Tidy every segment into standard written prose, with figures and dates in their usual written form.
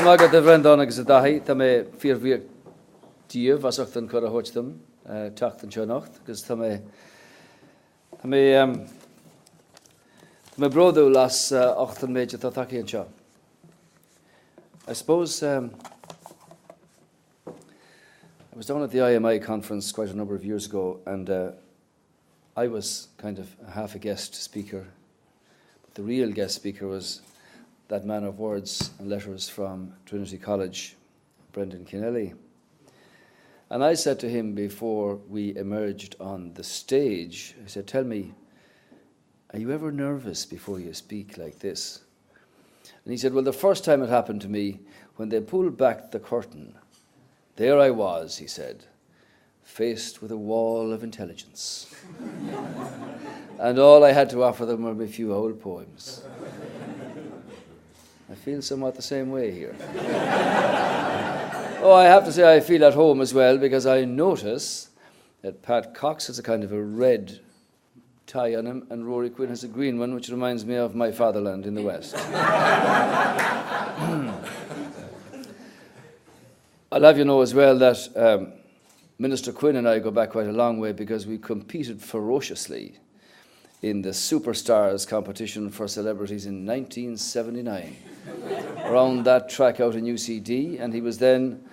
Magad the Vrendon agus a dahi, ta me fear vi dia vasachtan kara hochtam, tachtan chonacht, agus ta me brodo las achtan meja tataki and cha. I suppose I was down at the IIEA conference quite a number of years ago, and I was kind of half a guest speaker, but the real guest speaker was that man of words and letters from Trinity College, Enda Kenny. And I said to him before we emerged on the stage, I said, tell me, are you ever nervous before you speak like this? And he said, well, the first time it happened to me, when they pulled back the curtain, there I was, he said, faced with a wall of intelligence. And all I had to offer them were a few old poems. I feel somewhat the same way here. Oh, I have to say I feel at home as well, because I notice that Pat Cox has a kind of a red tie on him, and Rory Quinn has a green one, which reminds me of my fatherland in the West. I'll have you know as well that Minister Quinn and I go back quite a long way, because we competed ferociously in the Superstars competition for celebrities in 1979. Around that track out in UCD, and he was then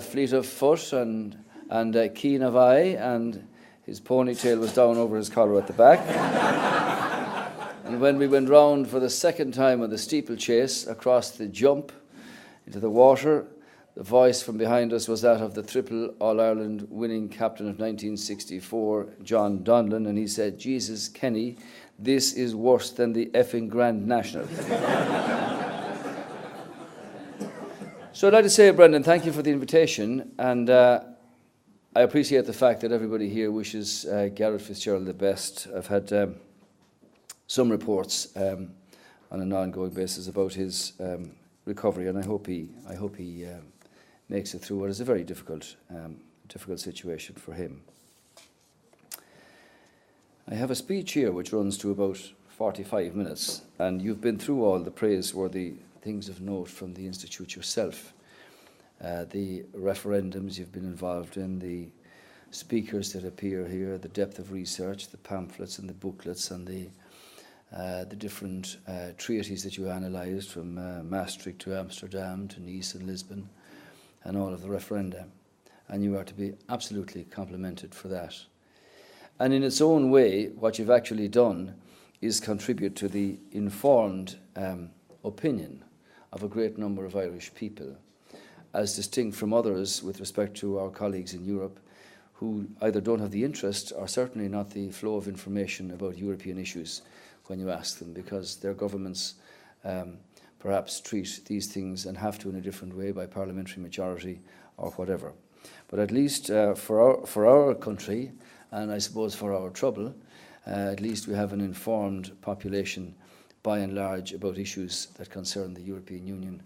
fleet of foot and keen of eye, and his ponytail was down over his collar at the back. And when we went round for the second time on the steeplechase across the jump into the water, the voice from behind us was that of the triple All-Ireland winning captain of 1964, John Donlan, and he said, Jesus, Kenny, this is worse than the effing Grand National. So I'd like to say, Brendan, thank you for the invitation, and I appreciate the fact that everybody here wishes Garrett Fitzgerald the best. I've had some reports on an ongoing basis about his recovery, and I hope he makes it through what is a very difficult situation for him. I have a speech here which runs to about 45 minutes, and you've been through all the praiseworthy things of note from the Institute yourself. The referendums you've been involved in, the speakers that appear here, the depth of research, the pamphlets and the booklets, and the different treaties that you analysed, from Maastricht to Amsterdam to Nice and Lisbon, and all of the referenda. And you are to be absolutely complimented for that. And in its own way, what you've actually done is contribute to the informed opinion of a great number of Irish people, as distinct from others with respect to our colleagues in Europe who either don't have the interest or certainly not the flow of information about European issues when you ask them, because their governments perhaps treat these things and have to in a different way by parliamentary majority or whatever. But at least for our country, and I suppose for our trouble, at least we have an informed population by and large about issues that concern the European Union,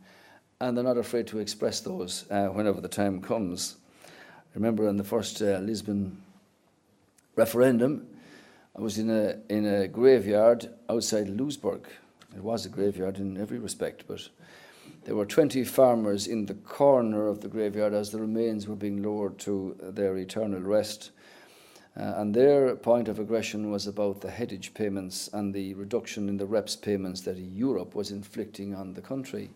and they're not afraid to express those whenever the time comes. I remember on the first Lisbon referendum, I was in a graveyard outside Louisburg. It was a graveyard in every respect, but there were 20 farmers in the corner of the graveyard as the remains were being lowered to their eternal rest. And their point of aggression was about the headage payments and the reduction in the reps payments that Europe was inflicting on the country.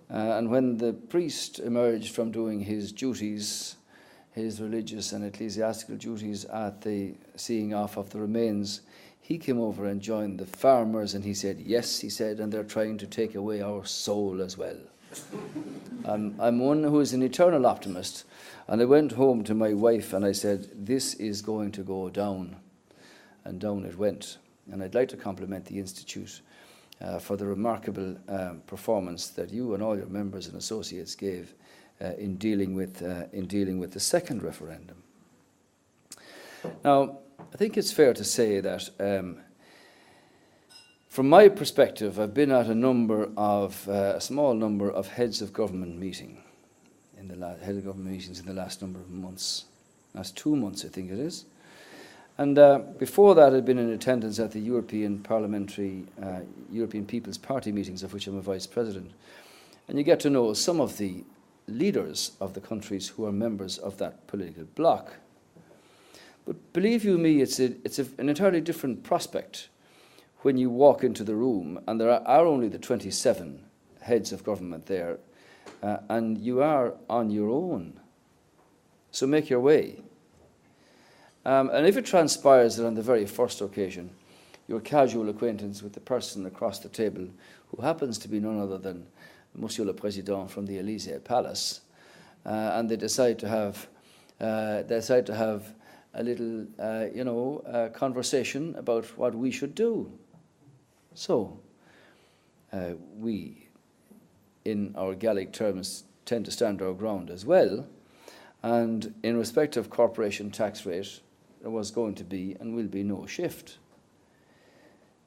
And when the priest emerged from doing his duties, his religious and ecclesiastical duties at the seeing off of the remains, he came over and joined the farmers, and he said, yes, he said, and they're trying to take away our soul as well. I'm one who is an eternal optimist, and I went home to my wife and I said, this is going to go down, and down it went. And I'd like to compliment the Institute for the remarkable performance that you and all your members and associates gave in dealing with the second referendum. Now, I think it's fair to say that from my perspective, I've been at a small number of heads of government meetings in the last number of months, last 2 months, I think it is. And before that, I'd been in attendance at the European People's Party meetings, of which I'm a vice president. And you get to know some of the leaders of the countries who are members of that political bloc. But believe you me, it's an entirely different prospect when you walk into the room and there are only the 27 heads of government there, and you are on your own. So make your way. And if it transpires that on the very first occasion, your casual acquaintance with the person across the table, who happens to be none other than Monsieur le Président from the Élysée Palace, and they decide to have a little, conversation about what we should do. So, we, in our Gaelic terms, tend to stand our ground as well. And in respect of corporation tax rate, there was going to be and will be no shift.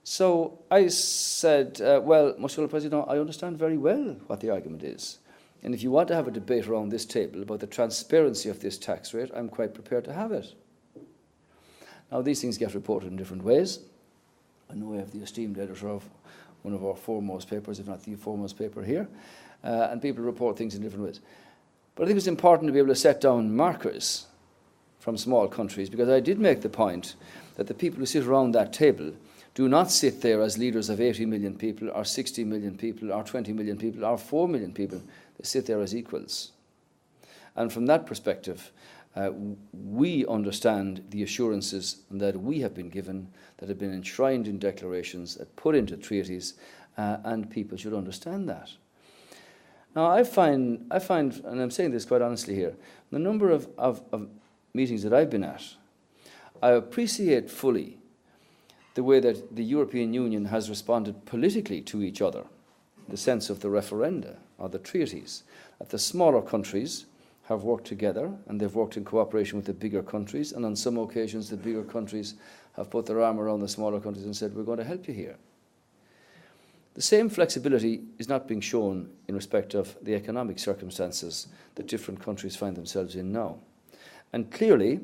So I said, well, Monsieur le Président, I understand very well what the argument is. And if you want to have a debate around this table about the transparency of this tax rate, I'm quite prepared to have it. Now, these things get reported in different ways. I know I have the esteemed editor of one of our foremost papers, if not the foremost paper here, and people report things in different ways. But I think it's important to be able to set down markers from small countries, because I did make the point that the people who sit around that table do not sit there as leaders of 80 million people, or 60 million people, or 20 million people, or 4 million people. They sit there as equals. And from that perspective, we understand the assurances that we have been given, that have been enshrined in declarations, that put into treaties, and people should understand that. Now, I find, and I'm saying this quite honestly here, the number of meetings that I've been at, I appreciate fully the way that the European Union has responded politically to each other, in the sense of the referenda or the treaties, that the smaller countries have worked together, and they've worked in cooperation with the bigger countries, and on some occasions the bigger countries have put their arm around the smaller countries and said, we're going to help you here. The same flexibility is not being shown in respect of the economic circumstances that different countries find themselves in now. And clearly,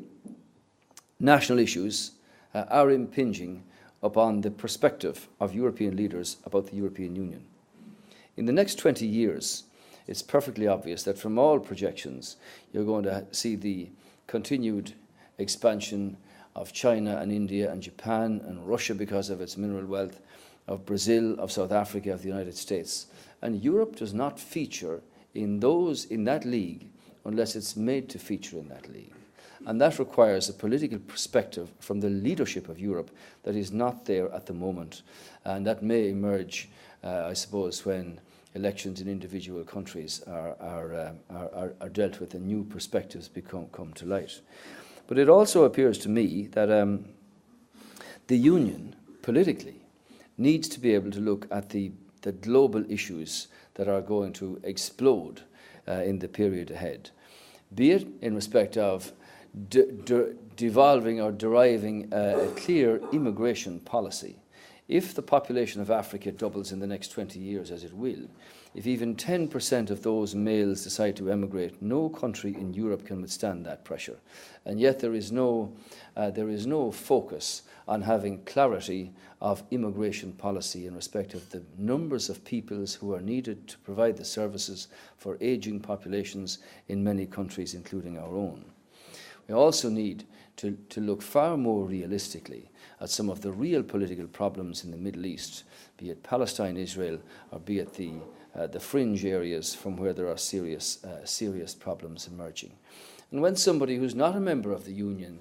national issues are impinging upon the perspective of European leaders about the European Union. In the next 20 years, it's perfectly obvious that from all projections, you're going to see the continued expansion of China and India and Japan and Russia because of its mineral wealth, of Brazil, of South Africa, of the United States. And Europe does not feature in that league unless it's made to feature in that league. And that requires a political perspective from the leadership of Europe that is not there at the moment. And that may emerge, I suppose, when elections in individual countries are dealt with and new perspectives come to light. But it also appears to me that the Union, politically, needs to be able to look at the global issues that are going to explode in the period ahead, be it in respect of devolving or deriving a clear immigration policy. If the population of Africa doubles in the next 20 years, as it will, if even 10% of those males decide to emigrate, no country in Europe can withstand that pressure. And yet there is no focus on having clarity of immigration policy in respect of the numbers of peoples who are needed to provide the services for aging populations in many countries, including our own. We also need to look far more realistically at some of the real political problems in the Middle East, be it Palestine, Israel, or be it the fringe areas from where there are serious problems emerging. And when somebody who's not a member of the Union,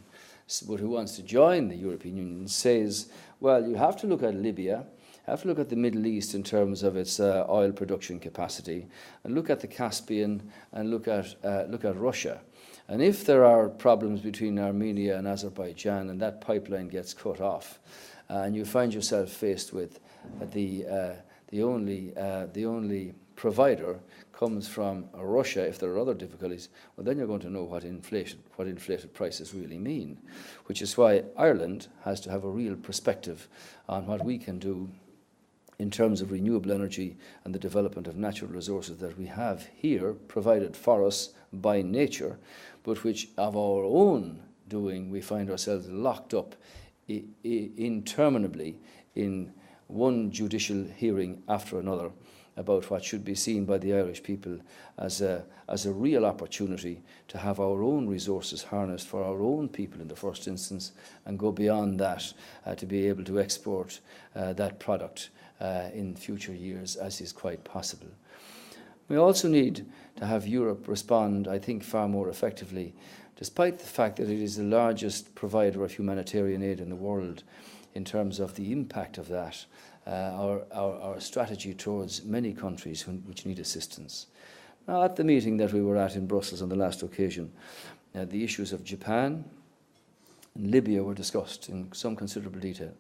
but who wants to join the European Union, says, well, you have to look at Libya, have to look at the Middle East in terms of its oil production capacity, and look at the Caspian, and look at Russia. And if there are problems between Armenia and Azerbaijan, and that pipeline gets cut off, and you find yourself faced with the only provider comes from Russia, if there are other difficulties, well, then you're going to know what inflated prices really mean, which is why Ireland has to have a real perspective on what we can do in terms of renewable energy and the development of natural resources that we have here, provided for us by nature, but which of our own doing we find ourselves locked up interminably in one judicial hearing after another about what should be seen by the Irish people as a real opportunity to have our own resources harnessed for our own people in the first instance, and go beyond that to be able to export that product in future years, as is quite possible. We also need to have Europe respond, I think, far more effectively, despite the fact that it is the largest provider of humanitarian aid in the world, in terms of the impact of that, our strategy towards many countries which need assistance. Now, at the meeting that we were at in Brussels on the last occasion, the issues of Japan and Libya were discussed in some considerable detail.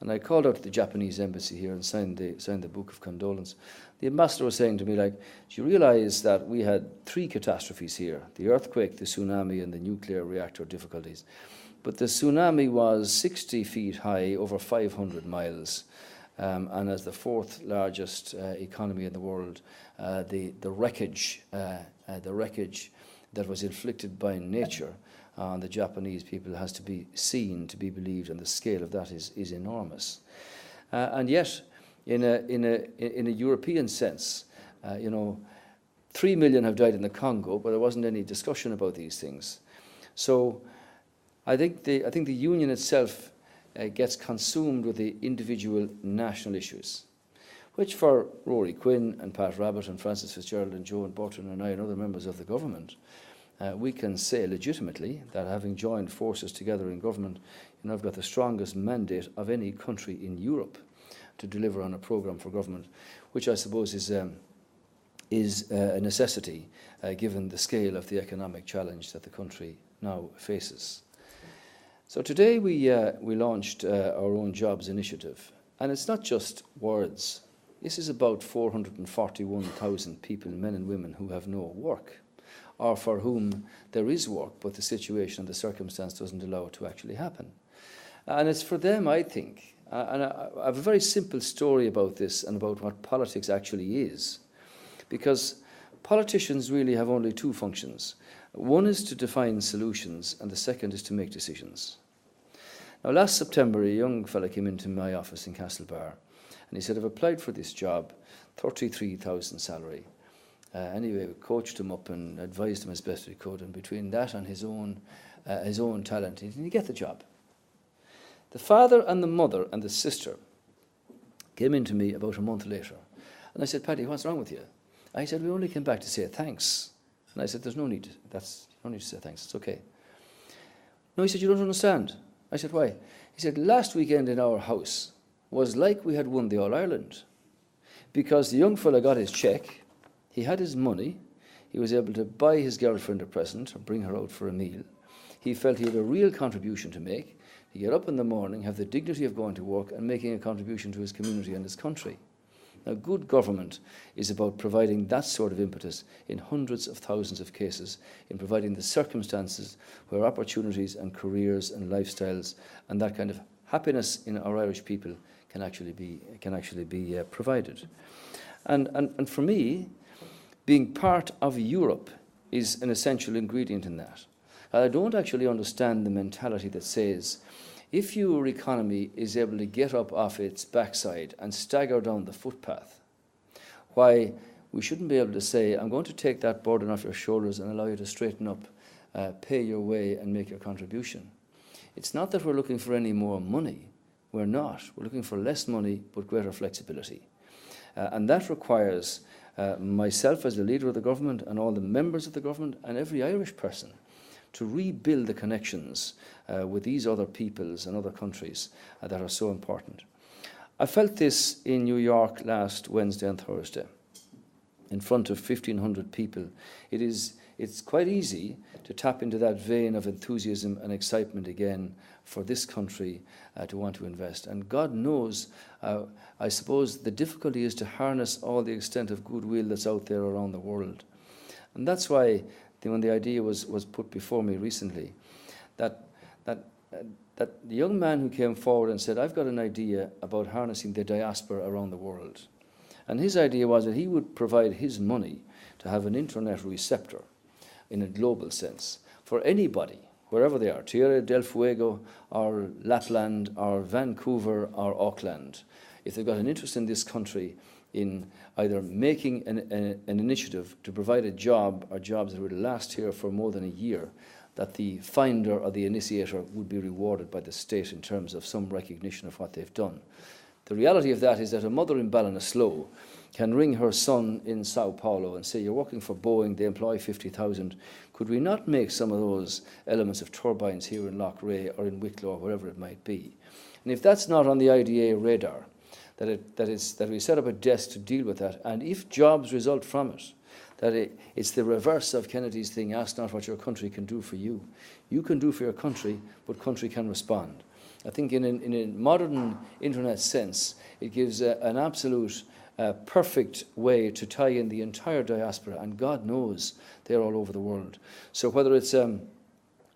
And I called out to the Japanese embassy here and signed the book of condolence. The ambassador was saying to me, like, do you realise that we had 3 catastrophes here, the earthquake, the tsunami, and the nuclear reactor difficulties? But the tsunami was 60 feet high, over 500 miles, and as the 4th largest economy in the world, the wreckage that was inflicted by nature on the Japanese people has to be seen, to be believed, and the scale of that is enormous. And yet, in a European sense, 3 million have died in the Congo, but there wasn't any discussion about these things. So I think the Union itself gets consumed with the individual national issues, which for Rory Quinn and Pat Rabbitt and Francis Fitzgerald and Joan Burton and I and other members of the government, we can say legitimately that, having joined forces together in government, I've got the strongest mandate of any country in Europe to deliver on a programme for government, which I suppose is a necessity given the scale of the economic challenge that the country now faces. So today we launched our own jobs initiative, and it's not just words. This is about 441,000 people, men and women, who have no work, or for whom there is work, but the situation and the circumstance doesn't allow it to actually happen. And it's for them, I think, and I have a very simple story about this and about what politics actually is, because politicians really have only 2 functions. One is to define solutions, and the second is to make decisions. Now, last September, a young fellow came into my office in Castlebar, and he said, I've applied for this job, 33,000 salary. Anyway, we coached him up and advised him as best we could, and between that and his own talent, he didn't get the job. The father and the mother and the sister came in to me about a month later, and I said, Paddy, what's wrong with you? I said, we only came back to say thanks. And I said, there's no need. No need to say thanks. It's okay. No, he said, you don't understand. I said, why? He said, last weekend in our house was like we had won the All-Ireland, because the young fella got his cheque, he had his money, he was able to buy his girlfriend a present or bring her out for a meal. He felt he had a real contribution to make. He'd get up in the morning, have the dignity of going to work and making a contribution to his community and his country. Now, good government is about providing that sort of impetus in hundreds of thousands of cases, in providing the circumstances where opportunities and careers and lifestyles and that kind of happiness in our Irish people can actually be provided. And for me, being part of Europe is an essential ingredient in that. I don't actually understand the mentality that says, if your economy is able to get up off its backside and stagger down the footpath, why we shouldn't be able to say, I'm going to take that burden off your shoulders and allow you to straighten up, pay your way and make your contribution. It's not that we're looking for any more money. We're not. We're looking for less money but greater flexibility. And that requires myself as the leader of the government and all the members of the government and every Irish person to rebuild the connections with these other peoples and other countries that are so important. I felt this in New York last Wednesday and Thursday in front of 1,500 people. It's quite easy to tap into that vein of enthusiasm and excitement again for this country to want to invest. And God knows, I suppose, the difficulty is to harness all the extent of goodwill that's out there around the world. And that's why when the idea was put before me recently, that the young man who came forward and said, I've got an idea about harnessing the diaspora around the world. And his idea was that he would provide his money to have an internet receptor in a global sense for anybody, wherever they are, Tierra del Fuego or Lapland or Vancouver or Auckland. If they've got an interest in this country, in either making an initiative to provide a job or jobs that would last here for more than a year, that the finder or the initiator would be rewarded by the state in terms of some recognition of what they've done. The reality of that is that a mother in Ballinasloe can ring her son in Sao Paulo and say, you're working for Boeing, they employ 50,000. Could we not make some of those elements of turbines here in Loughrea or in Wicklow or wherever it might be? And if that's not on the IIEA radar, that we set up a desk to deal with that, and if jobs result from it, it's the reverse of Kennedy's thing, ask not what your country can do for you. You can do for your country, but country can respond. I think in a modern internet sense, it gives an absolute perfect way to tie in the entire diaspora, and God knows they're all over the world. So whether it's a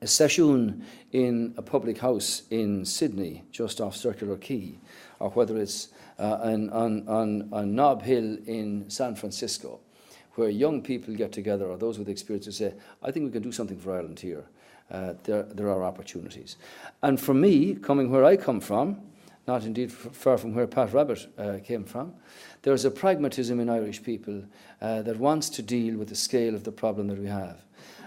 session in a public house in Sydney, just off Circular Quay, or whether it's on Nob Hill in San Francisco, where young people get together, or those with experience, to say, I think we can do something for Ireland here. There are opportunities. And for me, coming where I come from, not indeed far from where Pat Rabbit came from, there's a pragmatism in Irish people that wants to deal with the scale of the problem that we have.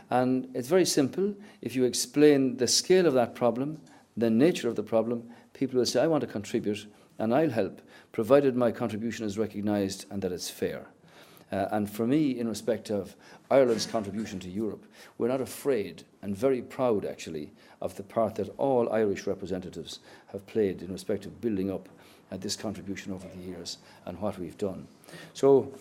And it's very simple. If you explain the scale of that problem, the nature of the problem, people will say, I want to contribute and I'll help, provided my contribution is recognised and that it's fair. And for me, in respect of Ireland's contribution to Europe, we're not afraid and very proud, actually, of the part that all Irish representatives have played in respect of building up this contribution over the years and what we've done. So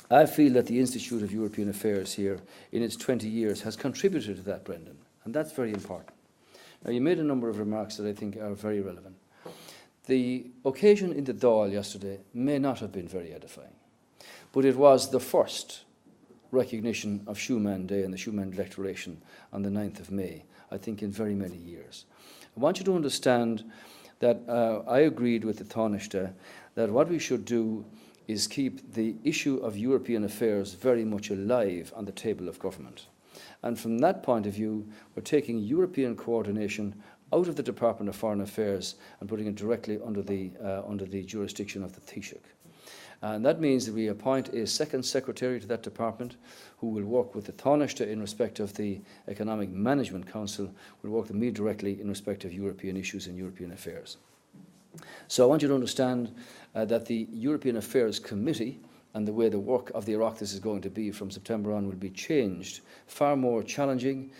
I feel that the Institute of European Affairs here, in its 20 years, has contributed to that, Brendan, and that's very important. Now, you made a number of remarks that I think are very relevant. The occasion in the Dáil yesterday may not have been very edifying, but it was the first recognition of Schuman Day and the Schuman Declaration on the 9th of May, I think, in very many years. I want you to understand that I agreed with the Tánaiste that what we should do is keep the issue of European affairs very much alive on the table of government. And from that point of view, we're taking European coordination out of the Department of Foreign Affairs and putting it directly under the jurisdiction of the Taoiseach. And that means that we appoint a second secretary to that department who will work with the Tánaiste in respect of the Economic Management Council, will work with me directly in respect of European issues and European affairs. So I want you to understand that the European Affairs Committee and the way the work of the Oireachtas is going to be from September on will be changed, far more challenging.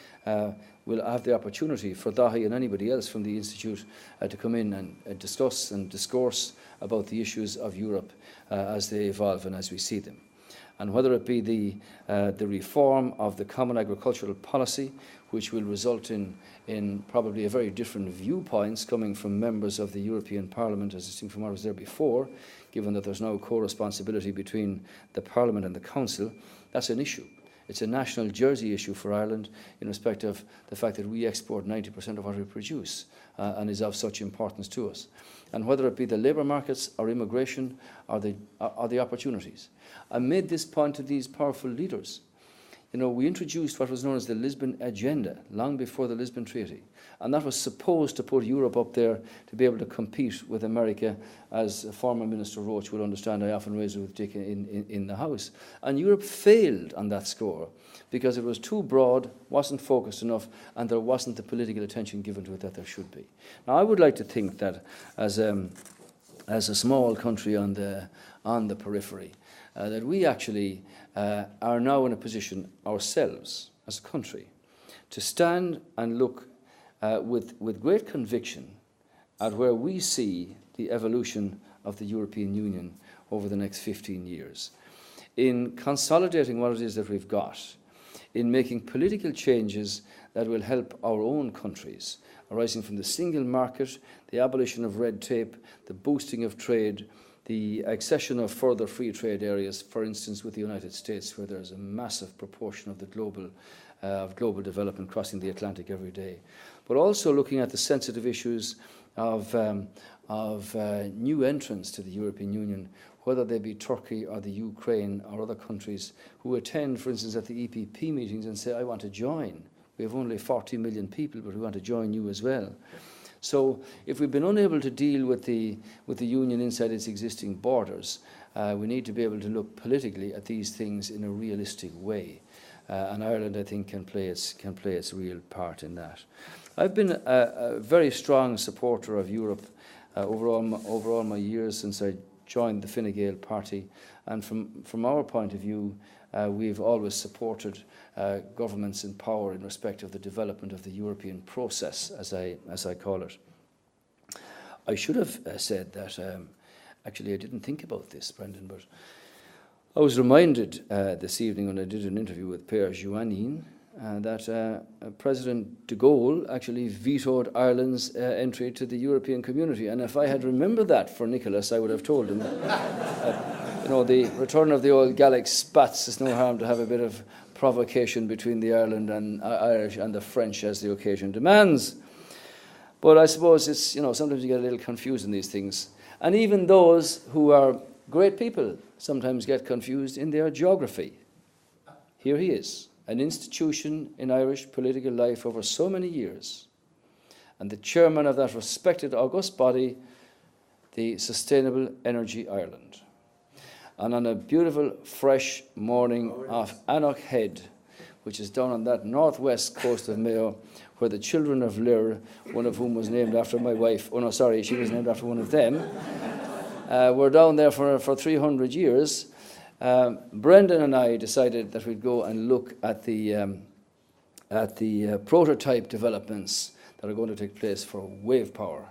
We'll have the opportunity for Dahi and anybody else from the Institute to come in and discuss and discourse about the issues of Europe as they evolve and as we see them. And whether it be the reform of the Common Agricultural Policy, which will result in probably a very different viewpoints coming from members of the European Parliament as distinct from what was there before, given that there's now co-responsibility between the Parliament and the Council, that's an issue. It's a national jersey issue for Ireland in respect of the fact that we export 90% of what we produce and is of such importance to us. And whether it be the labour markets or immigration or the opportunities. I made this point to these powerful leaders. You know, we introduced what was known as the Lisbon Agenda long before the Lisbon Treaty. And that was supposed to put Europe up there to be able to compete with America, as former Minister Roach will understand. I often raise it with Dick in the House. And Europe failed on that score because it was too broad, wasn't focused enough, and there wasn't the political attention given to it that there should be. Now, I would like to think that as a small country on the periphery, that we actually are now in a position ourselves as a country to stand and look with great conviction at where we see the evolution of the European Union over the next 15 years, in consolidating what it is that we've got, in making political changes that will help our own countries, arising from the single market, the abolition of red tape, the boosting of trade, the accession of further free trade areas, for instance, with the United States, where there's a massive proportion of the global development crossing the Atlantic every day, but also looking at the sensitive issues of new entrants to the European Union, whether they be Turkey or the Ukraine or other countries who attend, for instance, at the EPP meetings and say, I want to join. We have only 40 million people, but we want to join you as well. So if we've been unable to deal with the Union inside its existing borders, We need to be able to look politically at these things in a realistic way. And Ireland, I think, can play its real part in that. I've been a very strong supporter of Europe over all my years since I joined the Fine Gael party. And from our point of view, we've always supported governments in power in respect of the development of the European process, as I call it. I should have said that, actually I didn't think about this, Brendan, but I was reminded this evening when I did an interview with Pierre Jouanine that President de Gaulle actually vetoed Ireland's entry to the European community. And if I had remembered that for Nicholas, I would have told him that, the return of the old Gallic spats is no harm to have a bit of provocation between the Ireland and Irish and the French as the occasion demands. But I suppose it's, sometimes you get a little confused in these things. And even those who are great people sometimes get confused in their geography. Here he is, an institution in Irish political life over so many years, and the chairman of that respected august body, the Sustainable Energy Ireland. And on a beautiful, fresh morning off Annoch Head, which is down on that northwest coast of Mayo, where the children of Lir, one of whom was named after my wife, she was named after one of them, were down there for 300 years. Brendan and I decided that we'd go and look at the prototype developments that are going to take place for wave power.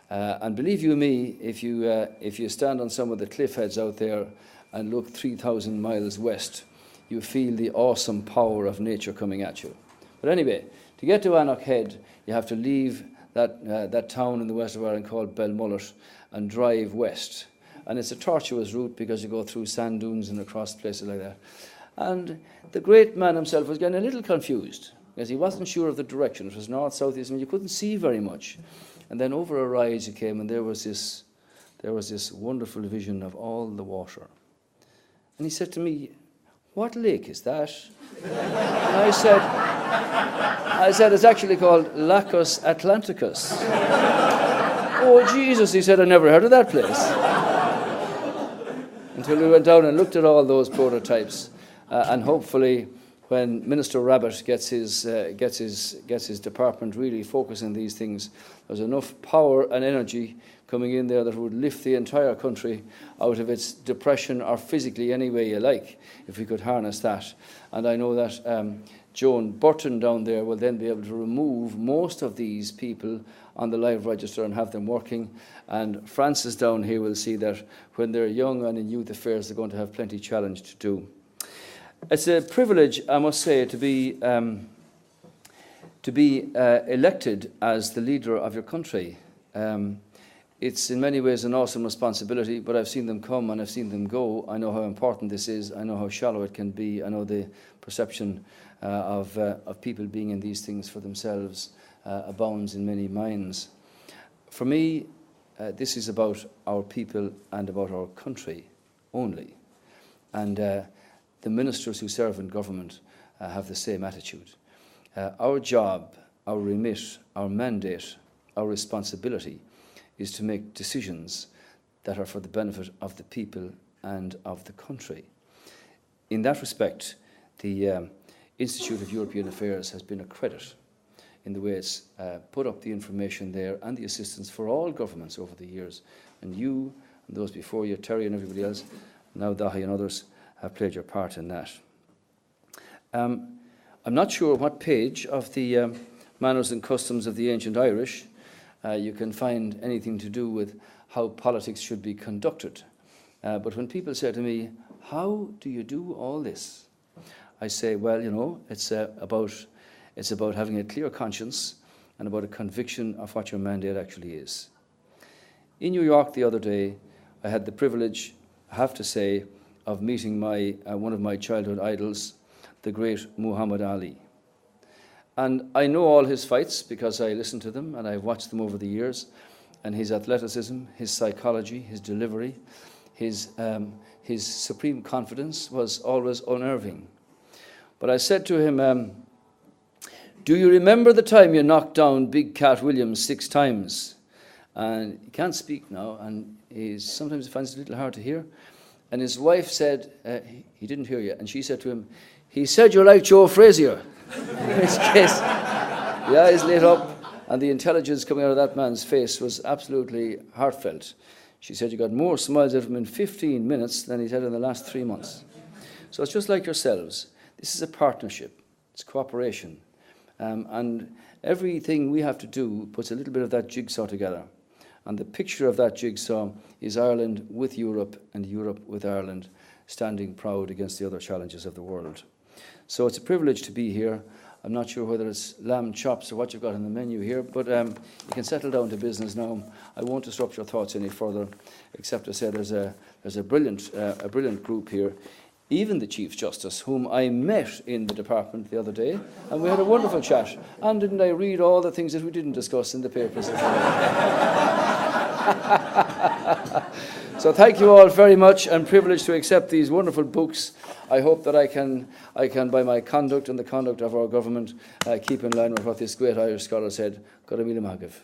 And believe you me, if you stand on some of the cliff heads out there and look 3,000 miles west, you feel the awesome power of nature coming at you. But anyway, to get to Annoch Head, you have to leave that town in the west of Ireland called Belmullet and drive west. And it's a tortuous route because you go through sand dunes and across places like that. And the great man himself was getting a little confused because he wasn't sure of the direction. It was north, south, east, and you couldn't see very much. And then over a rise he came, and there was this wonderful vision of all the water. And he said to me, "What lake is that?" And I said, "It's actually called Lacus Atlanticus." "Oh, Jesus," he said, "I never heard of that place." Until we went down and looked at all those prototypes, and hopefully, when Minister Rabbit gets his department really focusing on these things, there's enough power and energy coming in there that would lift the entire country out of its depression, or physically any way you like, if we could harness that. And I know that Joan Burton down there will then be able to remove most of these people on the live register and have them working. And Francis down here will see that when they're young and in youth affairs, they're going to have plenty challenge to do. It's a privilege, I must say, to be elected as the leader of your country. It's in many ways an awesome responsibility, but I've seen them come and I've seen them go. I know how important this is. I know how shallow it can be. I know the perception of people being in these things for themselves abounds in many minds. For me, this is about our people and about our country only. And the ministers who serve in government have the same attitude. Our job, our remit, our mandate, our responsibility is to make decisions that are for the benefit of the people and of the country. In that respect, the Institute of European Affairs has been a credit in the way it's put up the information there and the assistance for all governments over the years. And you and those before you, Terry and everybody else, now Dahi and others, have played your part in that. I'm not sure what page of the Manners and Customs of the Ancient Irish you can find anything to do with how politics should be conducted. But when people say to me, "How do you do all this?" I say, well, it's about having a clear conscience and about a conviction of what your mandate actually is. In New York the other day, I had the privilege, I have to say, of meeting one of my childhood idols, the great Muhammad Ali. And I know all his fights because I listened to them and I've watched them over the years. And his athleticism, his psychology, his delivery, his supreme confidence was always unnerving. But I said to him, "Do you remember the time you knocked down Big Cat Williams 6 times?" And he can't speak now, and sometimes he finds it a little hard to hear. And his wife said, he didn't hear you, and she said to him, he said you're like Joe Frazier. In which case, the eyes lit up, and the intelligence coming out of that man's face was absolutely heartfelt. She said you got more smiles out of him in 15 minutes than he's had in the last 3 months. So it's just like yourselves. This is a partnership. It's cooperation. And everything we have to do puts a little bit of that jigsaw together. And the picture of that jigsaw is Ireland with Europe and Europe with Ireland, standing proud against the other challenges of the world. So it's a privilege to be here. I'm not sure whether it's lamb chops or what you've got on the menu here, but you can settle down to business now. I won't disrupt your thoughts any further, except to say there's a brilliant group here. Even the Chief Justice, whom I met in the department the other day, and we had a wonderful chat. And didn't I read all the things that we didn't discuss in the papers? So thank you all very much, and privileged to accept these wonderful books. I hope that I can, by my conduct and the conduct of our government, keep in line with what this great Irish scholar said. God a míle maith.